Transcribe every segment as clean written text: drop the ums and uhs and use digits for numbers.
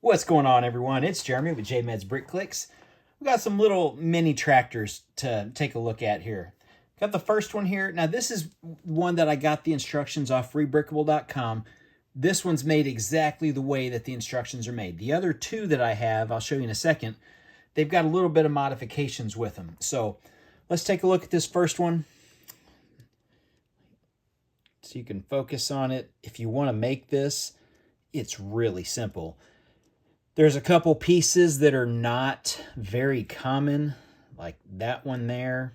What's going on, everyone? It's Jeremy with JMed's Brick Clicks. We got some little mini tractors to take a look at here. Got the first one here. Now, this is one that I got the instructions off reBrickable.com. This one's made exactly the way that the instructions are made. The other two that I have, I'll show you in a second, they've got a little bit of modifications with them. So let's take a look at this first one, so you can focus on it. If you want to make this, it's really simple. There's a couple pieces that are not very common, like that one there,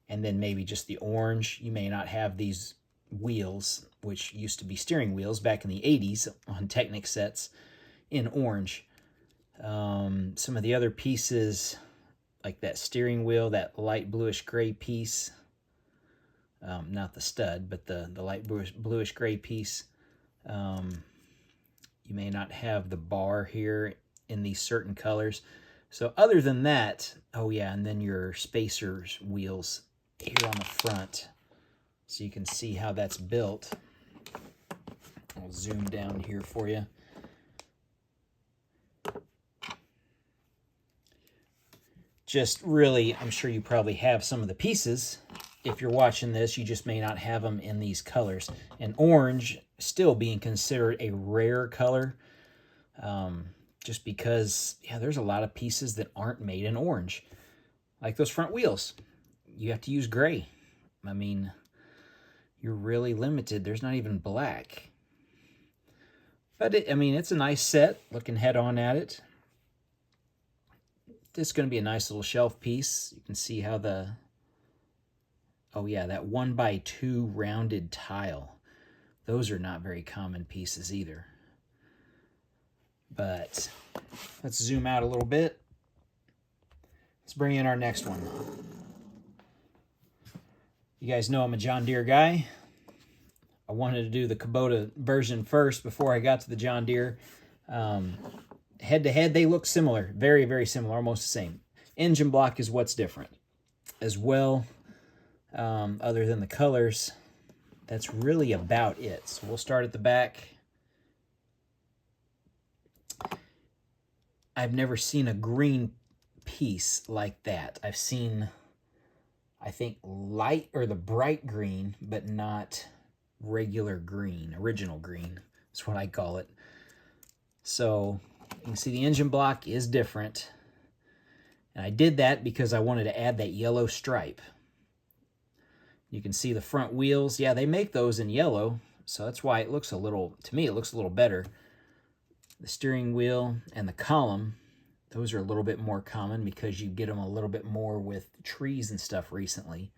and then maybe just the orange. You may not have these wheels, which used to be steering wheels back in the 80s on Technic sets, in orange. Some of the other pieces, like that steering wheel, that light bluish gray piece, not the stud, but the light bluish gray piece, you may not have the bar here in these certain colors. So other than that, oh yeah, and then your spacers wheels here on the front, so you can see how that's built. I'll zoom down here for you. Just really, I'm sure you probably have some of the pieces. If you're watching this, you just may not have them in these colors. And orange still being considered a rare color, just because, yeah, there's a lot of pieces that aren't made in orange. Like those front wheels, you have to use gray. I mean, you're really limited. There's not even black. But, it's a nice set, looking head on at it. This is going to be a nice little shelf piece. You can see how the... oh yeah, that 1x2 rounded tile. Those are not very common pieces either. But let's zoom out a little bit. Let's bring in our next one. You guys know I'm a John Deere guy. I wanted to do the Kubota version first before I got to the John Deere. Head to head, they look similar. Very, very similar, almost the same. Engine block is what's different as well. Other than the colors, that's really about it. So we'll start at the back. I've never seen a green piece like that. I've seen, I think, light or the bright green, but not regular green, original green. That's what I call it. So you can see the engine block is different. And I did that because I wanted to add that yellow stripe. You can see the front wheels. Yeah, they make those in yellow, so that's why it looks a little, to me, it looks a little better. The steering wheel and the column, those are a little bit more common because you get them a little bit more with trees and stuff recently.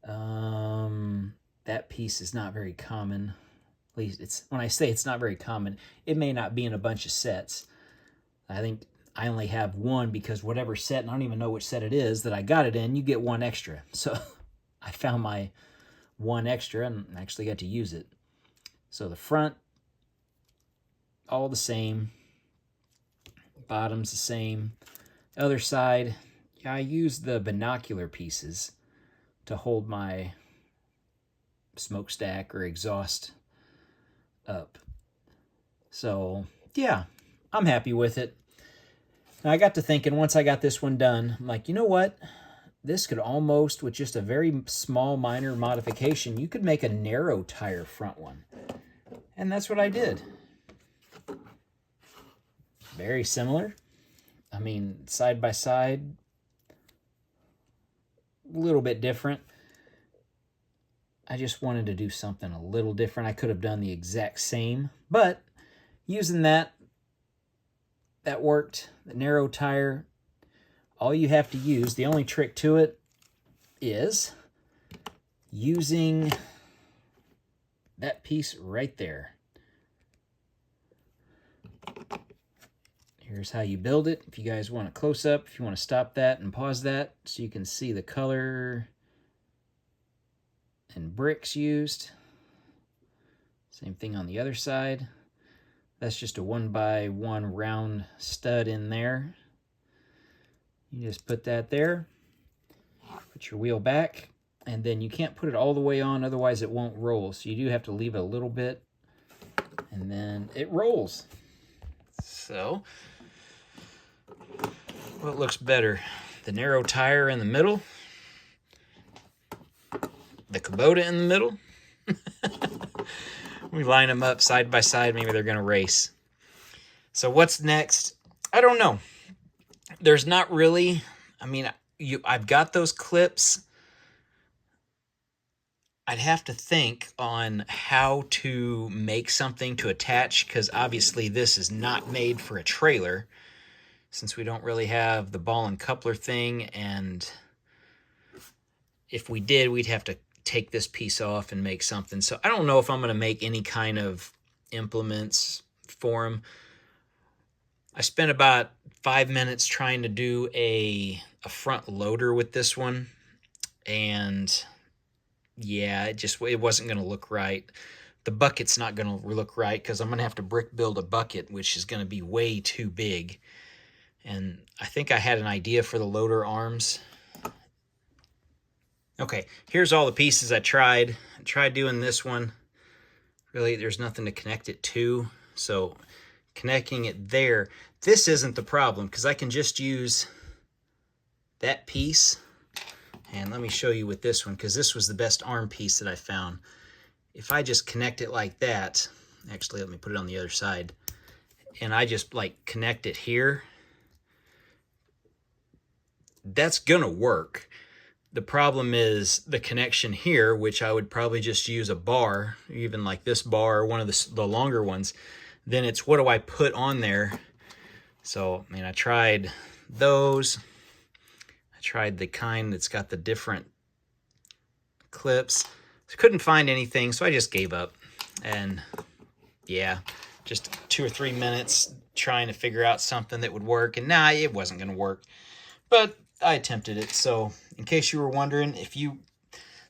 That piece is not very common. At least it's, when I say it's not very common, it may not be in a bunch of sets. I think I only have one because whatever set, and I don't even know which set it is that I got it in, you get one extra. So I found my one extra and actually got to use it. So the front, all the same. Bottom's the same. Other side, yeah, I used the binocular pieces to hold my smokestack or exhaust up. So, yeah, I'm happy with it. Now, I got to thinking, once I got this one done, I'm like, you know what? This could almost, with just a very small minor modification, you could make a narrow tire front one. And that's what I did. Very similar. I mean, side by side, a little bit different. I just wanted to do something a little different. I could have done the exact same, but using that worked. The narrow tire, all you have to use, the only trick to it is using that piece right there. Here's how you build it. If you guys want a close-up, if you want to stop that and pause that so you can see the color and bricks used. Same thing on the other side. That's just a 1x1 round stud in there. You just put that there, put your wheel back, and then you can't put it all the way on, otherwise it won't roll. So you do have to leave it a little bit, and then it rolls. So, what looks better? The narrow tire in the middle? The Kubota in the middle? We line them up side by side. Maybe they're going to race. So what's next? I don't know. There's not really. I mean, I've got those clips. I'd have to think on how to make something to attach, because obviously this is not made for a trailer, since we don't really have the ball and coupler thing, and if we did, we'd have to take this piece off and make something. So I don't know if I'm going to make any kind of implements for them. I spent about 5 minutes trying to do a front loader with this one, and yeah, it wasn't going to look right. The bucket's not going to look right because I'm going to have to brick build a bucket, which is going to be way too big. And I think I had an idea for the loader arms. Okay, here's all the pieces I tried. I tried doing this one. Really, there's nothing to connect it to, so connecting it there. This isn't the problem because I can just use that piece. And let me show you with this one, because this was the best arm piece that I found. If I just connect it like that, actually let me put it on the other side, and I just like connect it here, that's gonna work. The problem is the connection here, which I would probably just use a bar, even like this bar, or one of the longer ones. Then it's, what do I put on there? So, I mean, I tried those. I tried the kind that's got the different clips. I couldn't find anything, so I just gave up. And yeah, just 2 or 3 minutes trying to figure out something that would work, and nah, it wasn't going to work. But I attempted it. So in case you were wondering,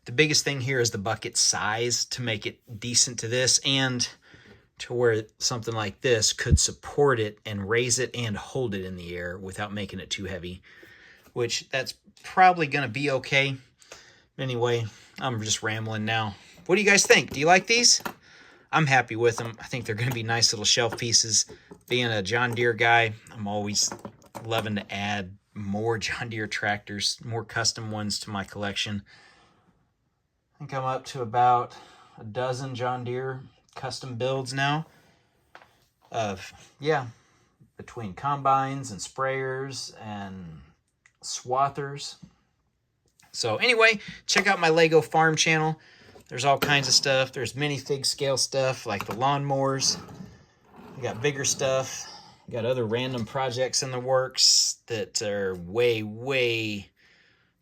the biggest thing here is the bucket size to make it decent to this, and to where something like this could support it and raise it and hold it in the air without making it too heavy, which that's probably going to be okay. Anyway, I'm just rambling now. What do you guys think? Do you like these? I'm happy with them. I think they're going to be nice little shelf pieces. Being a John Deere guy, I'm always loving to add more John Deere tractors, more custom ones to my collection. I think I'm up to about a dozen John Deere custom builds now of, yeah, between combines and sprayers and swathers. So anyway, check out my Lego farm channel. There's all kinds of stuff. There's minifig scale stuff like the lawnmowers. We got bigger stuff. We got other random projects in the works that are way, way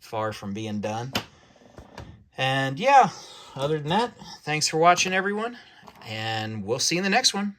far from being done. And yeah, other than that, thanks for watching, everyone. And we'll see you in the next one.